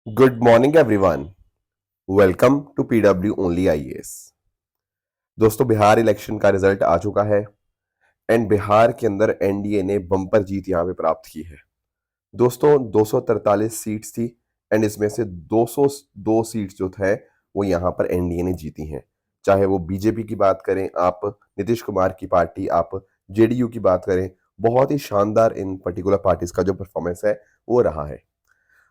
Good morning everyone. Welcome to PW only IAS. दोस्तों, Bihar election का result आ चुका है एंड बिहार के अंदर एनडीए ने बम्पर जीत यहां पे प्राप्त की है। दोस्तों, 243 सीट्स थी एंड इसमें से 202 सीट्स जो है वो यहां पर एनडीए ने जीती हैं। चाहे वो बीजेपी की बात करें, आप नीतीश कुमार की पार्टी, आप जेडीयू की बात करें, बहुत ही शानदार इन पर्टिकुलर पार्टीज का जो परफॉर्मेंस है वो रहा है।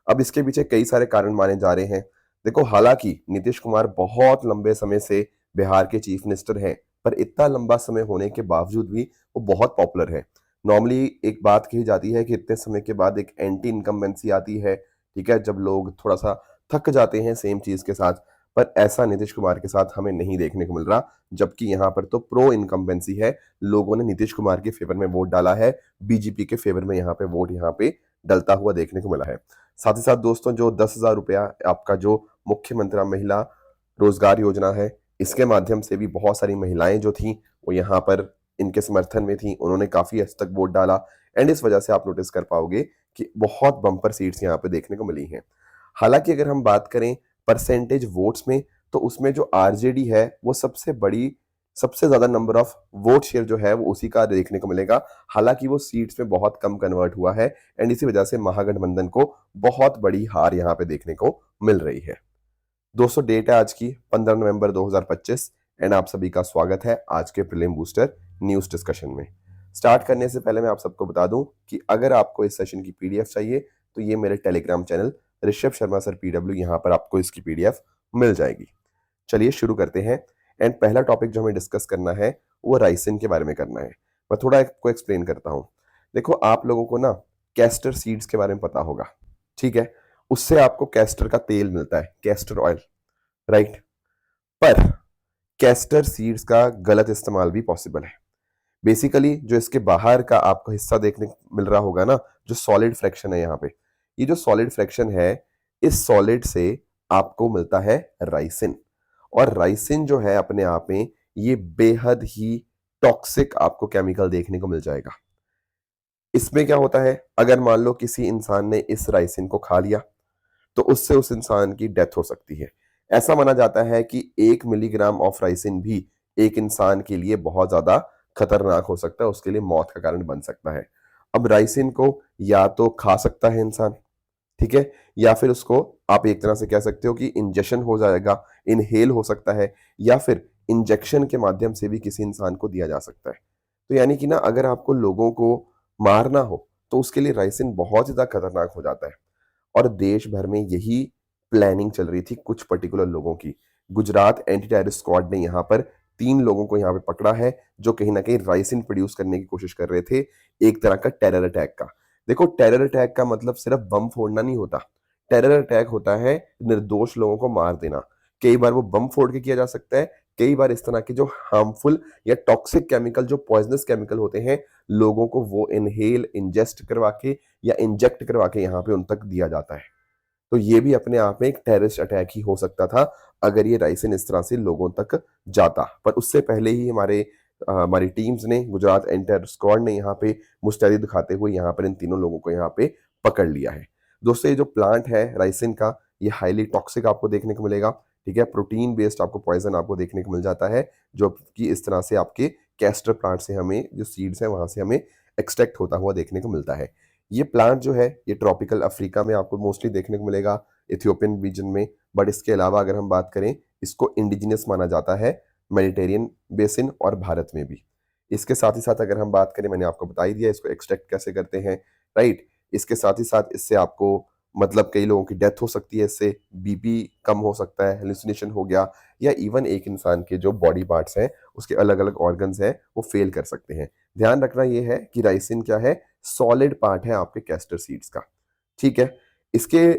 अब इसके पीछे कई सारे कारण माने जा रहे हैं। देखो, हालांकि नीतीश कुमार बहुत लंबे समय से बिहार के चीफ मिनिस्टर हैं, पर इतना लंबा समय होने के बावजूद भी वो बहुत पॉपुलर है। नॉर्मली एक बात कही जाती है कि इतने समय के बाद एक एंटी इनकम्बेंसी आती है, ठीक है, जब लोग थोड़ा सा थक जाते हैं सेम चीज के साथ। पर ऐसा नीतीश कुमार के साथ हमें नहीं देखने को मिल रहा, जबकि यहाँ पर तो प्रो इनकम्बेंसी है। लोगों ने नीतीश कुमार के फेवर में वोट डाला है, बीजेपी के फेवर में यहाँ पे वोट यहाँ पे डलता हुआ देखने को मिला है। साथ ही साथ दोस्तों, जो 10,000 रुपया आपका जो मुख्यमंत्री महिला रोजगार योजना है, इसके माध्यम से भी बहुत सारी महिलाएं जो थी वो यहाँ पर इनके समर्थन में थी, उन्होंने काफी हद तक वोट डाला एंड इस वजह से आप नोटिस कर पाओगे कि बहुत बम्पर सीट्स यहाँ पे देखने को मिली हैं। हालांकि अगर हम बात करें परसेंटेज वोट्स में, तो उसमें जो आरजेडी है वो सबसे बड़ी, सबसे ज्यादा नंबर ऑफ वोट शेयर जो है वो उसी का देखने को मिलेगा। हालांकि वो सीट्स में बहुत कम कन्वर्ट हुआ है एंड इसी वजह से महागठबंधन को बहुत बड़ी हार यहाँ पे देखने को मिल रही है। दोस्तों, डेट है आज की 15 नवंबर 2025 एंड आप सभी का स्वागत है आज के प्रीलिम बूस्टर न्यूज डिस्कशन में। स्टार्ट करने से पहले मैं आप सबको बता दूं कि अगर आपको इस सेशन की पीडीएफ चाहिए तो ये मेरे Telegram channel Rishabh Sharma sir PW, यहाँ पर आपको इसकी पीडीएफ मिल जाएगी। चलिए शुरू करते हैं। एंड पहला टॉपिक जो हमें डिस्कस करना है वो राइसिन के बारे में करना है। मैं थोड़ा आपको एक्सप्लेन करता हूँ। देखो, आप लोगों को ना कैस्टर सीड्स के बारे में पता होगा, ठीक है। उससे आपको कैस्टर का तेल मिलता है, कैस्टर ऑयल, राइट। पर कैस्टर सीड्स का गलत इस्तेमाल भी पॉसिबल है। बेसिकली जो इसके बाहर का आपको हिस्सा देखने को मिल रहा होगा ना, जो सॉलिड फ्रैक्शन है यहाँ पे, ये जो सॉलिड फ्रैक्शन है, इस सॉलिड से आपको मिलता है राइसिन। और राइसिन जो है अपने आप में ये बेहद ही टॉक्सिक आपको केमिकल देखने को मिल जाएगा। इसमें क्या होता है, अगर मान लो किसी इंसान ने इस राइसिन को खा लिया तो उससे उस इंसान की डेथ हो सकती है। ऐसा माना जाता है कि 1 मिलीग्राम ऑफ राइसिन भी एक इंसान के लिए बहुत ज्यादा खतरनाक हो सकता है, उसके लिए मौत का कारण बन सकता है। अब राइसिन को या तो खा सकता है इंसान, ठीक है, या फिर उसको आप एक तरह से कह सकते हो कि इंजेक्शन हो जाएगा, इनहेल हो सकता है, या फिर इंजेक्शन के माध्यम से भी किसी इंसान को दिया जा सकता है। तो यानी कि ना, अगर आपको लोगों को मारना हो तो उसके लिए राइसिन बहुत ज्यादा खतरनाक हो जाता है। और देश भर में यही प्लानिंग चल रही थी कुछ पर्टिकुलर लोगों की। गुजरात एंटी टेररिस्ट स्क्वाड ने यहाँ पर 3 लोगों को यहाँ पे पकड़ा है, जो कहीं ना कहीं राइसिन प्रोड्यूस करने की कोशिश कर रहे थे, एक तरह का टेरर अटैक का। देखो, टेरर अटैक का मतलब सिर्फ बम फोड़ना नहीं होता। टेरर अटैक होता है निर्दोष लोगों को मार देना। कई बार वो बम फोड़ के किया जा सकता है, कई बार इस तरह के जो हार्मफुल या टॉक्सिक केमिकल, जो पॉइजनस केमिकल होते हैं, लोगों को वो इनहेल, इंजेस्ट करवा के या इंजेक्ट करवा के यहाँ पे उन तक दिया जाता है। तो ये भी अपने आप में एक टेररिस्ट अटैक ही हो सकता था अगर ये राइसिन इस तरह से लोगों तक जाता। पर उससे पहले ही हमारी टीम्स ने, गुजरात एंटर स्क्वाड ने यहाँ पे मुस्तैदी दिखाते हुए यहाँ पर इन 3 लोगों को यहाँ पे पकड़ लिया है। दोस्तों, ये जो प्लांट है राइसिन का, ये हाईली टॉक्सिक आपको देखने को मिलेगा, ठीक है। प्रोटीन बेस्ड आपको पॉइजन आपको देखने को मिल जाता है, जो कि इस तरह से आपके कैस्टर प्लांट से हमें, जो सीड्स है वहां से हमें एक्सट्रैक्ट होता हुआ देखने को मिलता है। ये प्लांट जो है ये ट्रॉपिकल अफ्रीका में आपको मोस्टली देखने को मिलेगा, इथियोपियन रीजन में। बट इसके अलावा अगर हम बात करें, इसको इंडिजिनियस माना जाता है मेडिटेरियन बेसिन और भारत में भी। इसके साथ ही साथ अगर हम बात करें, मैंने आपको बता ही दिया इसको एक्सट्रैक्ट कैसे करते हैं, राइट। इसके साथ ही साथ इससे आपको, मतलब कई लोगों की डेथ हो सकती है, इससे बीपी कम हो सकता है, हेलुसिनेशन हो गया, या इवन एक इंसान के जो बॉडी पार्ट्स हैं, उसके अलग अलग ऑर्गन्स हैं, वो फेल कर सकते हैं। ध्यान रखना ये है कि राइसिन क्या है, सॉलिड पार्ट है आपके कैस्टर सीड्स का, ठीक है। इसके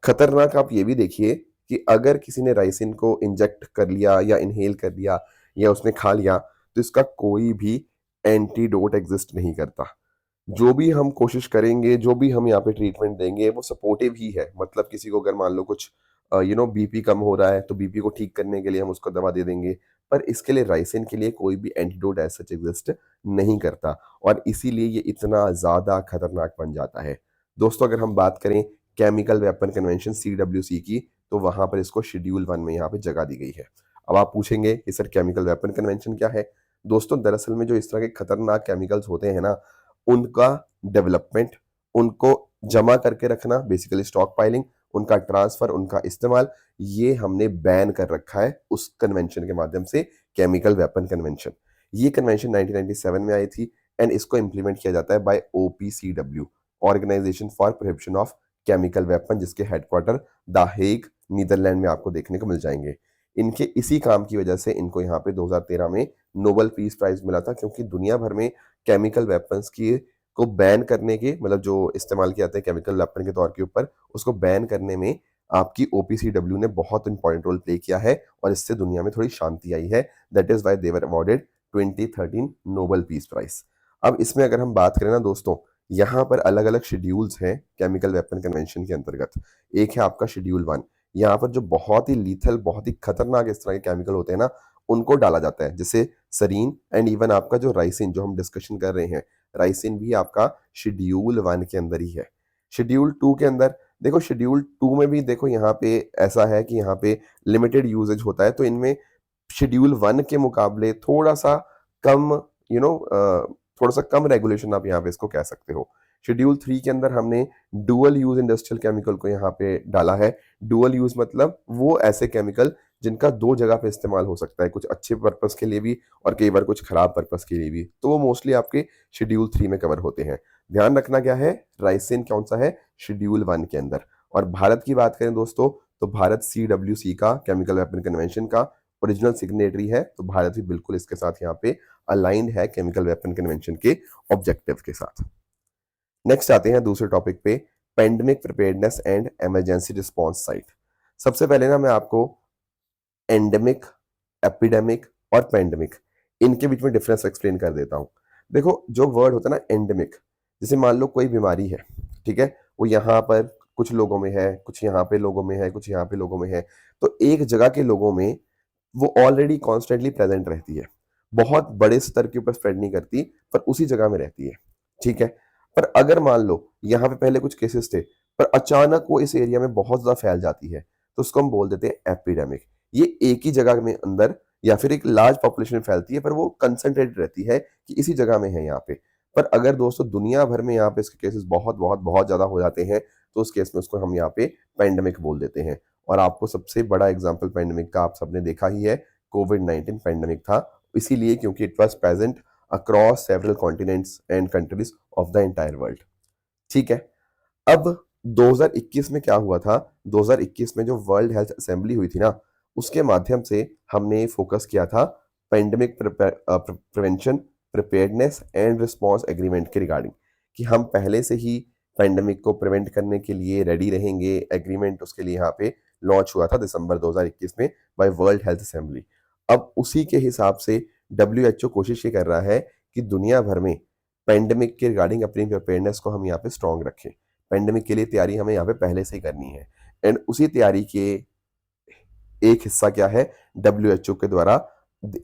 खतरनाक आप ये भी देखिए कि अगर किसी ने राइसिन को इंजेक्ट कर लिया या इनहेल कर लिया या उसने खा लिया, तो इसका कोई भी एंटीडोट एग्जिस्ट नहीं करता। जो भी हम कोशिश करेंगे, जो भी हम यहाँ पे ट्रीटमेंट देंगे, वो सपोर्टिव ही है। मतलब किसी को अगर मान लो कुछ बीपी कम हो रहा है तो बीपी को ठीक करने के लिए हम उसको दवा दे देंगे, पर इसके लिए राइसिन के लिए कोई भी एंटीडोट एज सच एग्जिस्ट नहीं करता, और इसीलिए ये इतना ज्यादा खतरनाक बन जाता है। दोस्तों, अगर हम बात करें केमिकल वेपन कन्वेंशन CWC की, तो वहां पर इसको शेड्यूल 1 में यहाँ पे जगह दी गई है। अब आप पूछेंगे कि सर केमिकल वेपन कन्वेंशन क्या है? दोस्तों दरअसल में जो इस तरह के खतरनाक केमिकल्स होते हैं ना, उनका डेवलपमेंट, उनको जमा करके रखना, बेसिकली स्टॉक पाइलिंग, उनका ट्रांसफर, उनका इस्तेमाल, ये हमने बैन कर रखा है उस कन्वेंशन के माध्यम से, केमिकल वेपन कन्वेंशन। ये कन्वेंशन 1997 में आई थी एंड इसको इंप्लीमेंट किया जाता है by OPCW, organisation for prohibition of chemical weapon, जिसके हेडक्वार्टर द हेग नीदरलैंड में आपको देखने को मिल जाएंगे। इनके इसी काम की वजह से इनको यहाँ पे 2013 में नोबेल पीस प्राइज मिला था, क्योंकि दुनिया भर में केमिकल वेपन्स की को बैन करने के, मतलब जो इस्तेमाल किए जाते हैं केमिकल वेपन के तौर के ऊपर, उसको बैन करने में आपकी OPCW ने बहुत इंपॉर्टेंट रोल प्ले किया है और इससे दुनिया में थोड़ी शांति आई है। That is why they were awarded 2013 Nobel peace prize. अब इसमें अगर हम बात करें ना दोस्तों, यहाँ पर अलग अलग शेड्यूल्स हैं केमिकल वेपन कन्वेंशन के अंतर्गत। एक है आपका शेड्यूल 1, यहाँ पर जो बहुत ही लीथल, बहुत ही खतरनाक इस तरह के केमिकल होते हैं ना, उनको डाला जाता है, जैसे सरीन एंड इवन आपका जो राइसिन, जो हम डिस्कशन कर रहे हैं, राइसिन भी आपका शेड्यूल 1 के अंदर ही है। शेड्यूल 2 के अंदर देखो, शेड्यूल 2 में भी देखो यहाँ पे ऐसा है कि यहाँ पे लिमिटेड यूजेज होता है, तो इनमें शेड्यूल 1 के मुकाबले थोड़ा सा कम, थोड़ा सा कम रेगुलेशन आप यहाँ पे इसको कह सकते हो। शेड्यूल 3 के अंदर हमने डुअल यूज इंडस्ट्रियल केमिकल को यहाँ पे डाला है। डुअल यूज मतलब वो ऐसे केमिकल जिनका दो जगह पे इस्तेमाल हो सकता है, कुछ अच्छे पर्पस के लिए भी और कई बार कुछ खराब पर्पस के लिए भी, तो वो मोस्टली आपके शेड्यूल 3 में कवर होते हैं। ध्यान रखना क्या है, राइसिन कौन सा है, शेड्यूल 1 के अंदर। और भारत की बात करें दोस्तों, तो भारत CWC का, केमिकल वेपन कन्वेंशन का ओरिजिनल सिग्नेटरी है, तो भारत भी बिल्कुल इसके साथ यहाँ पे अलाइंड है केमिकल वेपन कन्वेंशन के ऑब्जेक्टिव के साथ। नेक्स्ट आते हैं दूसरे टॉपिक पे, pandemic preparedness and emergency response site. सबसे पहले ना मैं आपको एंडेमिक, एपिडेमिक और पेंडेमिक, इनके बीच में डिफरेंस एक्सप्लेन कर देता हूं। देखो जो वर्ड होता है ना एंडेमिक, जैसे मान लो कोई बीमारी है, ठीक है, वो यहाँ पर कुछ लोगों में है, कुछ यहाँ पे लोगों में है, कुछ यहाँ पे लोगों में है, तो एक जगह के लोगों में वो ऑलरेडी कॉन्स्टेंटली प्रेजेंट रहती है, बहुत बड़े स्तर के ऊपर स्प्रेड नहीं करती, पर उसी जगह में रहती है, ठीक है। पर अगर मान लो यहाँ पे पहले कुछ केसेस थे, पर अचानक वो इस एरिया में बहुत ज्यादा फैल जाती है, तो उसको हम बोल देते हैं एपिडेमिक। ये एक ही जगह में अंदर या फिर एक लार्ज पॉपुलेशन में फैलती है, पर वो कंसंट्रेटेड रहती है कि इसी जगह में है यहाँ पे। पर अगर दोस्तों दुनिया भर में यहाँ पे इसके केसेस बहुत बहुत बहुत ज्यादा हो जाते हैं, तो उस केस में उसको हम यहाँ पे पेंडेमिक बोल देते हैं। और आपको सबसे बड़ा एग्जाम्पल पेंडेमिक का आप सबने देखा ही है, कोविड-19 पेंडेमिक था, इसीलिए क्योंकि it was present across several continents and countries of the entire world, ठीक है। अब 2021 में क्या हुआ था, 2021 में जो वर्ल्ड हेल्थ असेंबली हुई थी ना, उसके माध्यम से हमने फोकस किया था pandemic prevention, preparedness and response agreement के रिगार्डिंग, कि हम पहले से ही पेंडेमिक को प्रिवेंट करने के लिए रेडी रहेंगे। एग्रीमेंट उसके लिए यहाँ पे लॉन्च हुआ था दिसंबर 2021 में बाय वर्ल्ड हेल्थ असेंबली। अब उसी के हिसाब से WHO कोशिश ये कर रहा है कि दुनिया भर में पेंडेमिक के रिगार्डिंग अपनी प्रिपेयर्डनेस को हम यहाँ पे स्ट्रॉन्ग रखें। पेंडेमिक के लिए तैयारी हमें यहाँ पे पहले से ही करनी है, एंड उसी तैयारी के एक हिस्सा क्या है, WHO के द्वारा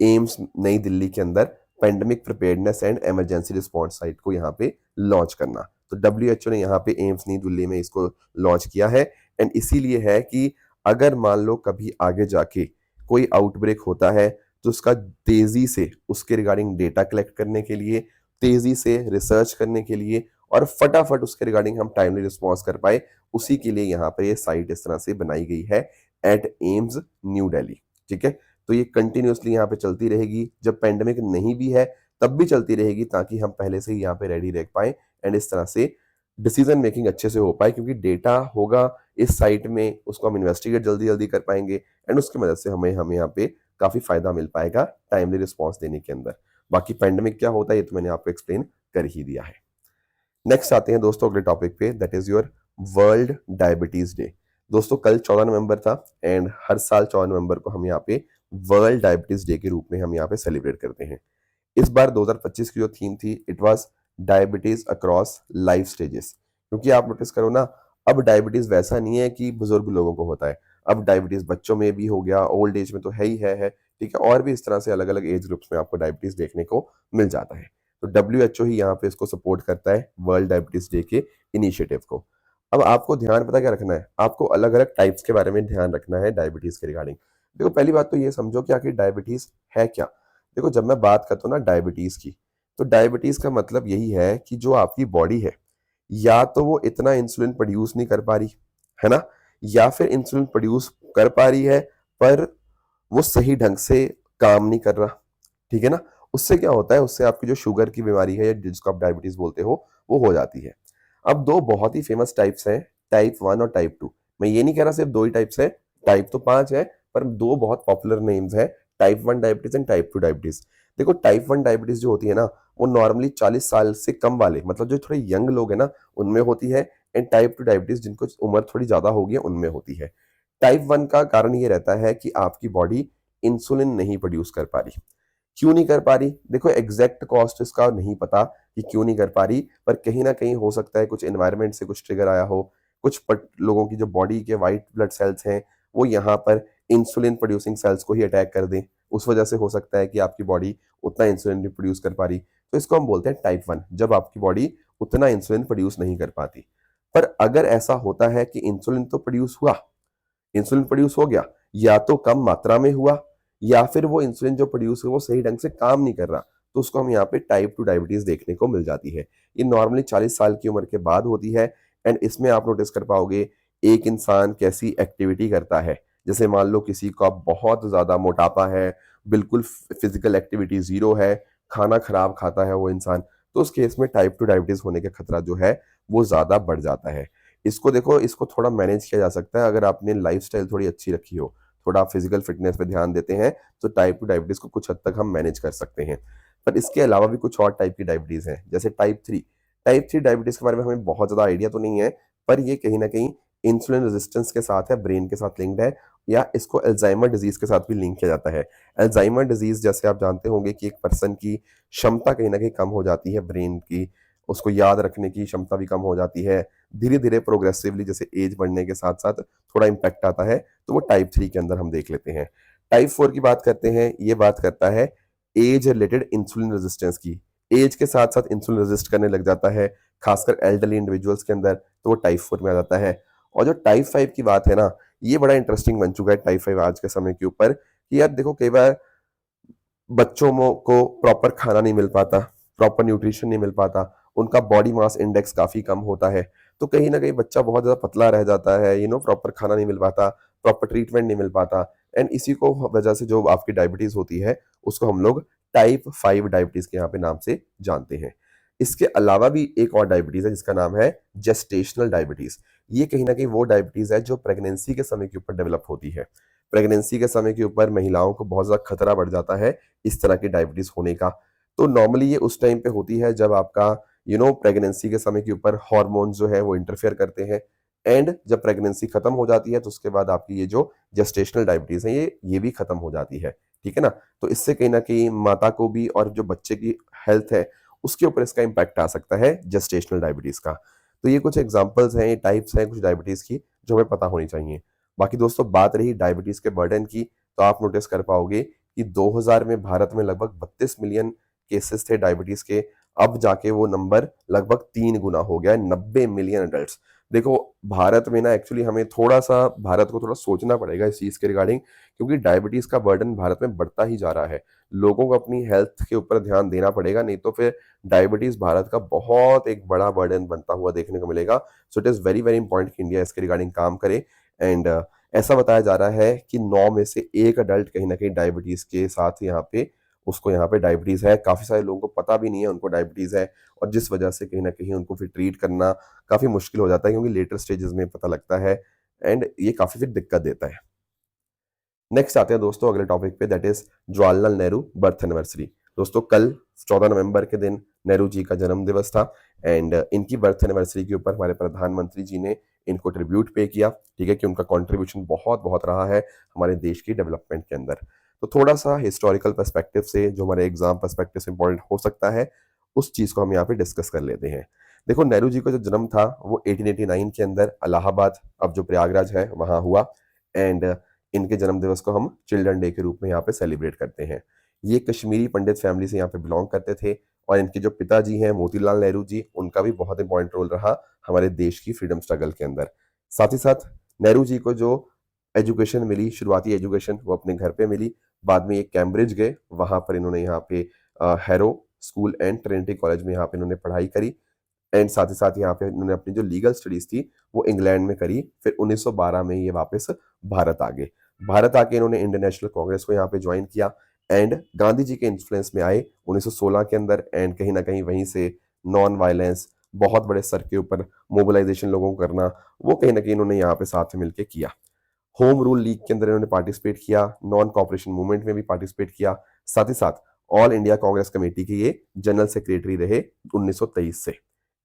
एम्स नई दिल्ली के अंदर pandemic preparedness and emergency response site को यहाँ पे लॉन्च करना। तो WHO ने यहाँ पे एम्स नई दिल्ली में इसको लॉन्च किया है, एंड इसीलिए है कि अगर मान लो कभी आगे जाके कोई आउटब्रेक होता है, तो उसका तेजी से उसके रिगार्डिंग डेटा कलेक्ट करने के लिए, तेजी से रिसर्च करने के लिए, और फटाफट उसके रिगार्डिंग हम टाइमली रिस्पॉन्स कर पाए, उसी के लिए यहाँ पर ये साइट इस तरह से बनाई गई है एट एम्स न्यू दिल्ली, ठीक है। तो ये कंटिन्यूअसली यहाँ पे चलती रहेगी, जब पेंडेमिक नहीं भी है तब भी चलती रहेगी, ताकि हम पहले से ही यहाँ पे रेडी रह पाए एंड इस तरह से डिसीजन मेकिंग अच्छे से हो पाए, क्योंकि डेटा होगा इस साइट में, उसको हम इन्वेस्टिगेट जल्दी जल्दी कर पाएंगे एंड उसकी मदद से हमें हमें यहाँ पे काफी फायदा मिल पाएगा टाइमली रिस्पॉन्स देने के अंदर। बाकी पेंडेमिक क्या होता है ये तो मैंने आपको एक्सप्लेन कर ही दिया है। नेक्स्ट आते हैं दोस्तों अगले टॉपिक पे, that is your world diabetes day. दोस्तों कल 14 नवंबर था, एंड हर साल 14 नवंबर को हम यहाँ पे वर्ल्ड डायबिटीज डे के रूप में हम यहाँ पे सेलिब्रेट करते हैं। इस बार 2025 की जो थीम थी, it was diabetes across life stages. क्योंकि आप नोटिस करो ना, अब डायबिटीज वैसा नहीं है कि बुजुर्ग लोगों को होता है, अब डायबिटीज बच्चों में भी हो गया, ओल्ड एज में तो है ही है, ठीक है, और भी इस तरह से अलग अलग एज ग्रुप्स में आपको डायबिटीज देखने को मिल जाता है। तो WHO ही यहाँ पे इसको सपोर्ट करता है वर्ल्ड डायबिटीज डे के इनिशिएटिव को। अब आपको ध्यान पता क्या रखना है, आपको अलग अलग टाइप्स के बारे में ध्यान रखना है डायबिटीज के रिगार्डिंग। देखो पहली बात तो ये समझो कि आखिर डायबिटीज है क्या। देखो जब मैं बात करता हूँ ना डायबिटीज की, तो डायबिटीज का मतलब यही है कि जो आपकी बॉडी है, या तो वो इतना इंसुलिन प्रोड्यूस नहीं कर पा रही है ना, या फिर इंसुलिन प्रोड्यूस कर पा रही है पर वो सही ढंग से काम नहीं कर रहा। ठीक है ना। उससे क्या होता है, उससे आपकी जो शुगर की बीमारी है या जिसको आप डायबिटीज बोलते हो वो जाती है। अब दो बहुत ही फेमस टाइप्स हैं, टाइप 1 और टाइप 2। मैं ये नहीं कह रहा सिर्फ दो ही टाइप्स है, टाइप तो 5 है, पर दो बहुत पॉपुलर नेम्स हैं, type 1 diabetes and type 2 diabetes. देखो टाइप 1 डायबिटीज जो होती है ना, वो नॉर्मली 40 साल से कम वाले, मतलब जो थोड़े यंग लोग हैं ना, उनमें होती है। एंड टाइप 2 डायबिटीज जिनको उम्र थोड़ी ज्यादा होगी उनमें होती है। टाइप 1 का कारण ये रहता है कि आपकी बॉडी इंसुलिन नहीं प्रोड्यूस कर पा रही। क्यों नहीं कर पा रही, देखो एग्जैक्ट कॉस्ट इसका नहीं पता कि क्यों नहीं कर पा रही, पर कहीं ना कहीं हो सकता है कुछ एनवायरनमेंट से कुछ ट्रिगर आया हो। कुछ लोगों की जो बॉडी के वाइट ब्लड सेल्स हैं, वो यहाँ पर इंसुलिन प्रोड्यूसिंग सेल्स को ही अटैक कर दें। उस वजह से हो सकता है कि आपकी बॉडी उतना इंसुलिन नहीं प्रोड्यूस कर पा रही। तो इसको हम बोलते हैं टाइप 1, जब आपकी बॉडी उतना इंसुलिन प्रोड्यूस नहीं कर पाती। पर अगर ऐसा होता है कि इंसुलिन तो प्रोड्यूस हुआ, इंसुलिन प्रोड्यूस हो गया, या तो कम मात्रा में हुआ, या फिर वो इंसुलिन जो प्रोड्यूस है वो सही ढंग से काम नहीं कर रहा, तो उसको हम यहाँ पे टाइप 2 डायबिटीज देखने को मिल जाती है। ये नॉर्मली 40 साल की उम्र के बाद होती है। एंड इसमें आप नोटिस कर पाओगे एक इंसान कैसी एक्टिविटी करता है। जैसे मान लो किसी का बहुत ज्यादा मोटापा है, बिल्कुल फिजिकल एक्टिविटी जीरो है, खाना खराब खाता है वो इंसान, तो उस केस में टाइप 2 डायबिटीज होने का खतरा जो है वो ज्यादा बढ़ जाता है। इसको देखो, इसको थोड़ा मैनेज किया जा सकता है अगर आपने लाइफस्टाइल थोड़ी अच्छी रखी हो, थोड़ा फिजिकल फिटनेस पे ध्यान देते हैं, तो टाइप 2 डायबिटीज को कुछ हद तक हम मैनेज कर सकते हैं। पर इसके अलावा भी कुछ और टाइप की डायबिटीज हैं, जैसे टाइप 3। टाइप 3 डायबिटीज के बारे में हमें बहुत ज्यादा आइडिया तो नहीं है, पर ये कहीं ना कहीं इंसुलिन रेजिस्टेंस के साथ है, ब्रेन के साथ लिंक्ड है, या इसको अल्जाइमर डिजीज के साथ भी लिंक किया जाता है। अल्जाइमर डिजीज जैसे आप जानते होंगे कि एक पर्सन की क्षमता कहीं ना कहीं कम हो जाती है, ब्रेन की उसको याद रखने की क्षमता भी कम हो जाती है। धीरे धीरे प्रोग्रेसिवली जैसे एज बढ़ने के साथ साथ थोड़ा इम्पैक्ट आता है, तो वो टाइप 3 के अंदर हम देख लेते हैं। टाइप 4 की बात करते हैं, ये बात करता है एज रिलेटेड इंसुलिन रेजिस्टेंस की। एज के साथ साथ इंसुलिन रेजिस्ट करने लग जाता है, खासकर एल्डरली इंडिविजुअल्स के अंदर, तो वो टाइप 4 में आ जाता है। और जो टाइप 5 की बात है ना, ये बड़ा इंटरेस्टिंग बन चुका है टाइप 5 आज के समय के ऊपर, कि यार देखो कई बार बच्चों को प्रॉपर खाना नहीं मिल पाता, प्रॉपर न्यूट्रिशन नहीं मिल पाता, उनका बॉडी मास इंडेक्स काफी कम होता है, तो कहीं ना कहीं बच्चा बहुत ज्यादा पतला रह जाता है, प्रॉपर खाना नहीं मिल पाता, प्रॉपर ट्रीटमेंट नहीं मिल पाता। एंड इसी को वजह से जो आपकी डायबिटीज होती है, उसको हम लोग टाइप 5 डायबिटीज के यहाँ पे नाम से जानते हैं। इसके अलावा भी एक और डायबिटीज है जिसका नाम है जेस्टेशनल डायबिटीज। ये कहीं ना कहीं वो डायबिटीज है जो प्रेगनेंसी के समय के ऊपर डेवलप होती है। प्रेगनेंसी के समय के ऊपर महिलाओं को बहुत ज्यादा खतरा बढ़ जाता है इस तरह की डायबिटीज होने का। तो नॉर्मली ये उस टाइम पे होती है जब आपका प्रेगनेंसी के समय के ऊपर हार्मोन्स जो है वो इंटरफेयर करते हैं। एंड जब प्रेगनेंसी खत्म हो जाती है तो उसके बाद आपकी ये जो जेस्टेशनल डायबिटीज है ये भी खत्म हो जाती है। ठीक है ना। तो इससे कहीं ना कहीं माता को भी और जो बच्चे की हेल्थ है उसके ऊपर इसका इम्पैक्ट आ सकता है जेस्टेशनल डायबिटीज का। तो ये कुछ एग्जाम्पल्स हैं, ये टाइप्स हैं कुछ डायबिटीज की जो हमें पता होनी चाहिए। बाकी दोस्तों बात रही डायबिटीज के बर्डन की, तो आप नोटिस कर पाओगे कि 2000 में भारत में लगभग 32 मिलियन केसेस थे डायबिटीज के। अब जाके वो नंबर लगभग 3 गुना हो गया है, 90 मिलियन अडल्ट। देखो भारत में ना एक्चुअली हमें थोड़ा सा भारत को थोड़ा सोचना पड़ेगा इस चीज के रिगार्डिंग, क्योंकि डायबिटीज का बर्डन भारत में बढ़ता ही जा रहा है। लोगों को अपनी हेल्थ के ऊपर ध्यान देना पड़ेगा, नहीं तो फिर डायबिटीज भारत का बहुत एक बड़ा बर्डन बनता हुआ देखने को मिलेगा। So it is very very important कि इंडिया इसके रिगार्डिंग काम करे। एंड ऐसा बताया जा रहा है कि 9 में से एक अडल्ट कहीं ना कहीं डायबिटीज के साथ यहाँ पे उसको यहाँ पे डायबिटीज है। काफी सारे लोगों को पता भी नहीं है उनको डायबिटीज है, और जिस वजह से कहीं ना कहीं उनको फिर ट्रीट करना काफी मुश्किल हो जाता है, क्योंकि लेटर स्टेजेस में पता लगता है। एंड ये काफी फिर दिक्कत देता है। नेक्स्ट आते हैं दोस्तों अगले टॉपिक पे, that is Jawaharlal Nehru birth anniversary. दोस्तों कल 14 नवंबर के दिन नेहरू जी का जन्म दिवस था। एंड इनकी बर्थ एनिवर्सरी के ऊपर हमारे प्रधानमंत्री जी ने इनको ट्रिब्यूट पे किया। ठीक है कि उनका कंट्रीब्यूशन बहुत बहुत रहा है हमारे देश की डेवलपमेंट के अंदर। तो थोड़ा सा हिस्टोरिकल पर्सपेक्टिव से जो हमारे एग्जाम पर्सपेक्टिव से इंपॉर्टेंट हो सकता है, उस चीज को हम यहाँ पे डिस्कस कर लेते हैं। देखो नेहरू जी का जो जन्म था वो 1889 के अंदर इलाहाबाद, अब जो प्रयागराज है, वहां हुआ। एंड इनके जन्म दिवस को हम चिल्ड्रन डे के रूप में यहाँ पे सेलिब्रेट करते हैं। ये कश्मीरी पंडित फैमिली से यहाँ पे बिलोंग करते थे, और इनके जो पिताजी हैं मोतीलाल नेहरू जी, उनका भी बहुत इंपॉर्टेंट रोल रहा हमारे देश की फ्रीडम स्ट्रगल के अंदर। साथ ही साथ नेहरू जी को जो एजुकेशन मिली, शुरुआती एजुकेशन, वो अपने घर पे मिली। बाद में ये कैम्ब्रिज गए, वहां पर इन्होंने यहाँ पे harrow school and Trinity college में यहाँ पे इन्होंने पढ़ाई करी। एंड साथ ही साथ यहाँ पे इन्होंने अपनी जो लीगल स्टडीज थी वो इंग्लैंड में करी। फिर 1912 में ये वापस भारत आ गए। भारत आके इन्होंने इंडियन नेशनल कांग्रेस को यहाँ पे ज्वाइन किया एंड गांधी जी के इन्फ्लुएंस में आए 1916 के अंदर। एंड कहीं ना कहीं वहीं से नॉन वायलेंस, बहुत बड़े स्तर के ऊपर मोबिलाइजेशन लोगों को करना, वो कहीं ना कहीं इन्होंने यहाँ पे साथ में मिलकर किया। होम रूल लीग के अंदर इन्होंने पार्टिसिपेट किया, नॉन कॉपरेशन मूवमेंट में भी पार्टिसिपेट किया। साथ ही साथ ऑल इंडिया कांग्रेस कमेटी के ये जनरल सेक्रेटरी रहे 1923 से।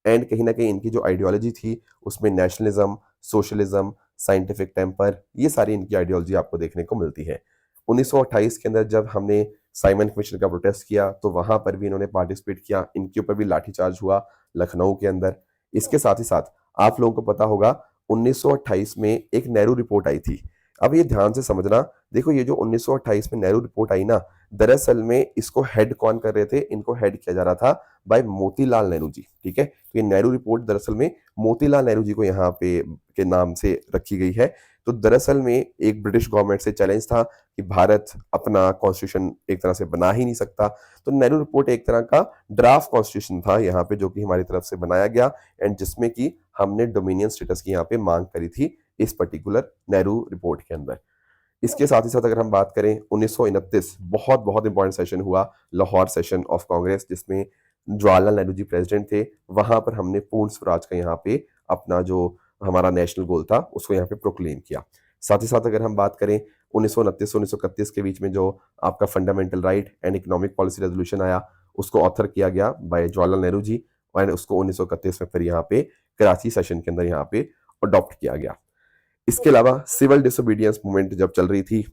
एंड कहीं ना कहीं इनकी जो आइडियोलॉजी थी उसमें नेशनलिज्म, सोशलिज्म, साइंटिफिक टेम्पर, ये सारी इनकी आइडियोलॉजी आपको देखने को मिलती है। 1928 के अंदर जब हमने साइमन कमीशन का प्रोटेस्ट किया तो वहां पर भी इन्होंने पार्टिसिपेट किया। इनके ऊपर भी लाठीचार्ज हुआ लखनऊ के अंदर। इसके साथ ही साथ आप लोगों को पता होगा 1928 में एक नेहरू रिपोर्ट आई थी। अब ये ध्यान से समझना, देखो ये जो 1928 में नेहरू रिपोर्ट आई ना, दरअसल में इसको हेड कौन कर रहे थे? इनको हेड किया जा रहा था बाय मोतीलाल नेहरू जी। ठीक है, तो ये नेहरू रिपोर्ट दरअसल में मोतीलाल नेहरू जी को यहाँ पे के नाम से रखी गई है। तो दरअसल में एक ब्रिटिश गवर्नमेंट से चैलेंज था कि भारत अपना कॉन्स्टिट्यूशन एक तरह से बना ही नहीं सकता। तो नेहरू रिपोर्ट एक तरह का ड्राफ्ट कॉन्स्टिट्यूशन था यहाँ पे, जो कि हमारी तरफ से बनाया गया एंड जिसमें कि हमने डोमिनियन स्टेटस की यहाँ पे मांग करी थी इस पर्टिकुलर नेहरू रिपोर्ट के अंदर। इसके साथ ही साथ अगर हम बात करें 1929 बहुत बहुत इंपॉर्टेंट सेशन हुआ, लाहौर सेशन ऑफ कांग्रेस, जिसमें जवाहरलाल नेहरू जी प्रेसिडेंट थे। वहां पर हमने पूर्ण स्वराज का यहाँ पे अपना जो हमारा नेशनल गोल था उसको यहाँ पे प्रोक्लेम किया। साथ ही साथ अगर हम बात करें 1929 से 1931 के बीच में जो आपका fundamental right and economic policy resolution आया, उसको ऑथर किया गया बाय जवाहरलाल नेहरू जी और उसको 1931 में फिर यहाँ पे कराची सेशन के अंदर यहाँ पे अडॉप्ट किया गया। इसके अलावा सिविल डिसोबीडियंस मूवमेंट जब चल रही थी,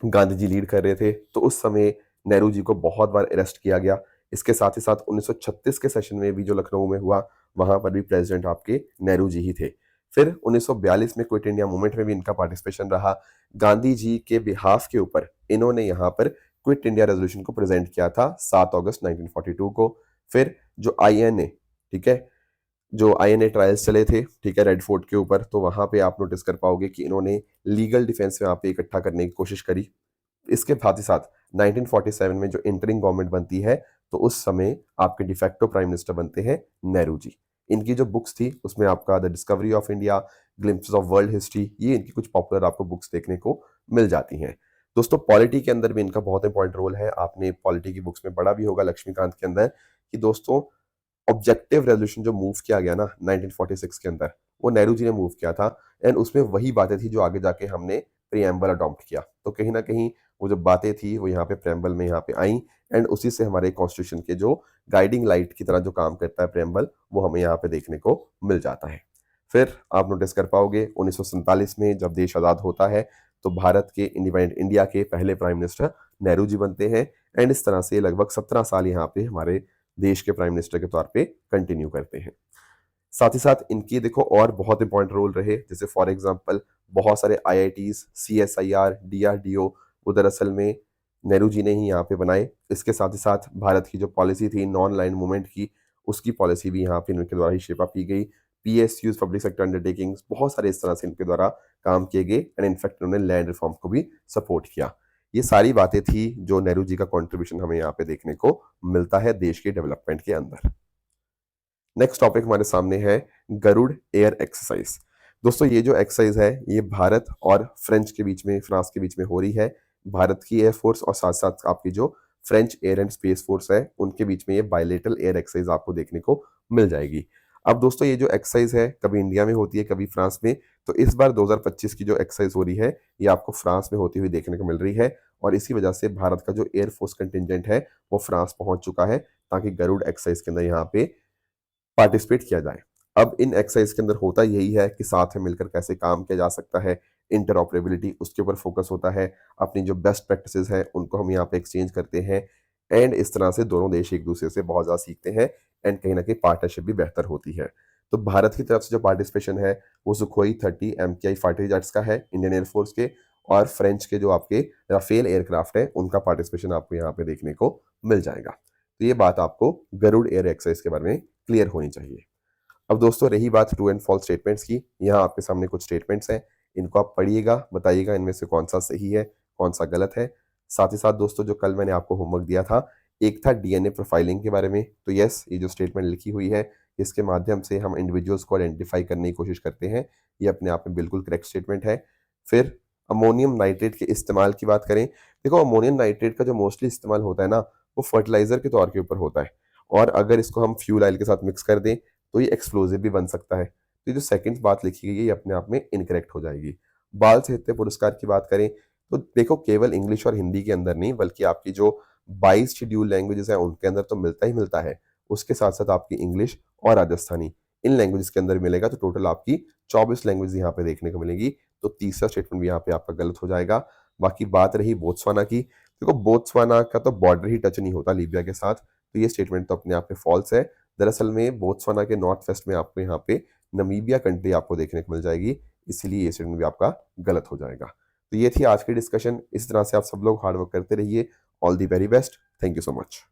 गांधी जी लीड कर रहे थे, तो उस समय नेहरू जी को बहुत बार अरेस्ट किया गया। इसके साथ ही साथ 1936 के सेशन में भी जो लखनऊ में हुआ, वहां पर भी प्रेसिडेंट आपके नेहरू जी ही थे। फिर 1942 में क्विट इंडिया मूवमेंट में भी इनका पार्टिसिपेशन रहा। गांधी जी के बिहाफ के ऊपर इन्होंने यहाँ पर क्विट इंडिया रेजोल्यूशन को प्रेजेंट किया था 7 अगस्त 1942 को। फिर जो INA, ठीक है, जो INA ट्रायल्स चले थे, ठीक है, रेड फोर्ट के ऊपर, तो वहां पे आप नोटिस कर पाओगे कि इन्होंने लीगल डिफेंस में यहाँ पे इकट्ठा करने की कोशिश करी। इसके साथ ही साथ 1947 में जो इंटरिंग गवर्नमेंट बनती है, तो उस समय आपके डिफेक्टो प्राइम मिनिस्टर बनते हैं नेहरू जी। इनकी जो बुक्स थी उसमें आपका the discovery of India, glimpses of world history, ये इनकी कुछ पॉपुलर आपको बुक्स देखने को मिल जाती हैं। दोस्तों पॉलिटी के अंदर भी इनका बहुत इंपॉर्टेंट रोल है। आपने पॉलिटी की बुक्स में पढ़ा भी होगा लक्ष्मीकांत के अंदर कि दोस्तों ऑब्जेक्टिव रेजोल्यूशन जो मूव किया गया ना 1946 के अंदर, वो नेहरू जी ने मूव किया था एंड उसमें वही बातें थी जो आगे जाके हमने प्रीएम्बल अडॉप्ट किया। तो कहीं ना कहीं वो जो बातें थी वो यहाँ पे प्रीएम्बल में यहाँ पे आई एंड उसी से हमारे कॉन्स्टिट्यूशन के जो गाइडिंग लाइट की तरह जो काम करता है प्रीएम्बल, वो हमें यहाँ पे देखने को मिल जाता है। फिर आप नोटिस कर पाओगे 1947 में जब देश आज़ाद होता है तो भारत के इंडिपेंडेंट इंडिया के पहले प्राइम मिनिस्टर नेहरू जी बनते हैं एंड इस तरह से लगभग 17 साल यहाँ पे हमारे देश के प्राइम मिनिस्टर के तौर पे कंटिन्यू करते हैं। साथ ही साथ इनकी देखो और बहुत इंपॉर्टेंट रोल रहे, जैसे फॉर एग्जांपल बहुत सारे IITs, CSIR, DRDO वो दरअसल में नेहरू जी ने ही यहाँ पे बनाए। इसके साथ ही साथ भारत की जो पॉलिसी थी नॉन लाइन मूवमेंट की, उसकी पॉलिसी भी यहाँ पे इनके द्वारा ही शेप अप की गई। PSUs, पब्लिक सेक्टर अंडरटेकिंग्स, बहुत सारे इस तरह से इनके द्वारा काम किए गए एंड इनफैक्ट उन्होंने लैंड रिफॉर्म को भी सपोर्ट किया। ये सारी बातें थी जो नेहरू जी का कॉन्ट्रीब्यूशन हमें यहाँ पे देखने को मिलता है देश के डेवलपमेंट के अंदर। नेक्स्ट टॉपिक हमारे सामने है गरुड़ एयर एक्सरसाइज। दोस्तों ये जो एक्सरसाइज है ये भारत और फ्रेंच के बीच में, फ्रांस के बीच में हो रही है। भारत की एयरफोर्स और साथ साथ आपकी जो French air and space force है उनके बीच में ये बायलेटरल एयर एक्सरसाइज आपको देखने को मिल जाएगी। अब दोस्तों ये जो एक्सरसाइज है कभी इंडिया में होती है कभी फ्रांस में, तो इस बार 2025 की जो एक्सरसाइज हो रही है ये आपको फ्रांस में होती हुई देखने को मिल रही है और इसी वजह से भारत का जो एयरफोर्स कंटिजेंट है वो फ्रांस पहुंच चुका है ताकि गरुड़ एक्सरसाइज के अंदर यहाँ पे पार्टिसिपेट किया जाए। अब इन एक्सरसाइज के अंदर होता यही है कि साथ में मिलकर कैसे काम किया जा सकता है, इंटरऑपरेबिलिटी उसके ऊपर फोकस होता है। अपनी जो बेस्ट प्रैक्टिसेस हैं उनको हम यहाँ पे एक्सचेंज करते हैं एंड इस तरह से दोनों देश एक दूसरे से बहुत ज़्यादा सीखते हैं एंड कहीं ना कहीं पार्टनरशिप भी बेहतर होती है। तो भारत की तरफ से जो पार्टिसिपेशन है वो सुखोई 30 MKI फाइटर जेट्स का है इंडियन एयरफोर्स के, और फ्रेंच के जो आपके राफेल एयरक्राफ्ट है उनका पार्टिसिपेशन आपको यहाँ पे देखने को मिल जाएगा। तो ये बात आपको गरुड़ एयर एक्सरसाइज के बारे में क्लियर होनी चाहिए। अब दोस्तों रही बात ट्रू एंड फॉल्स स्टेटमेंट्स की, यहाँ आपके सामने कुछ स्टेटमेंट्स हैं, इनको आप पढ़िएगा, बताइएगा इनमें से कौन सा सही है कौन सा गलत है। साथ ही साथ दोस्तों जो कल मैंने आपको होमवर्क दिया था, एक था डीएनए प्रोफाइलिंग के बारे में, तो यस ये जो स्टेटमेंट लिखी हुई है इसके माध्यम से हम इंडिविजुअल्स को आइडेंटिफाई करने की कोशिश करते हैं, ये अपने आप में बिल्कुल करेक्ट स्टेटमेंट है। फिर अमोनियम नाइट्रेट के इस्तेमाल की बात करें, देखो अमोनियम नाइट्रेट का जो मोस्टली इस्तेमाल होता है ना, वो फर्टिलाइजर के तौर के ऊपर होता है, और अगर इसको हम फ्यूल ऑयल के साथ मिक्स कर दें तो ये एक्सप्लोजिव भी बन सकता है। तो ये जो सेकंड बात लिखी गई है ये अपने आप में इनकरेक्ट हो जाएगी। बाल साहित्य पुरस्कार की बात करें तो देखो केवल इंग्लिश और हिंदी के अंदर नहीं, बल्कि आपकी जो 22 शेड्यूल लैंग्वेजेस हैं उनके अंदर तो मिलता ही मिलता है, उसके साथ साथ आपकी इंग्लिश और राजस्थानी इन लैंग्वेजेस के अंदर मिलेगा, तो टोटल आपकी 24 लैंग्वेज यहाँ पे देखने को मिलेगी। तो तीसरा स्टेटमेंट भी यहाँ पे आपका गलत हो जाएगा। बाकी बात रही बोत्सवाना की, देखो बोत्सवाना का तो बॉर्डर ही टच नहीं होता लीबिया के साथ, तो ये स्टेटमेंट तो अपने आप में फॉल्स है। दरअसल में बोत्सवाना के नॉर्थ वेस्ट में आपको यहाँ पे नमीबिया कंट्री आपको देखने को मिल जाएगी, इसलिए ये स्टेटमेंट भी आपका गलत हो जाएगा। तो ये थी आज की डिस्कशन। इस तरह से आप सब लोग हार्ड वर्क करते रहिए। All the very best. Thank you so much.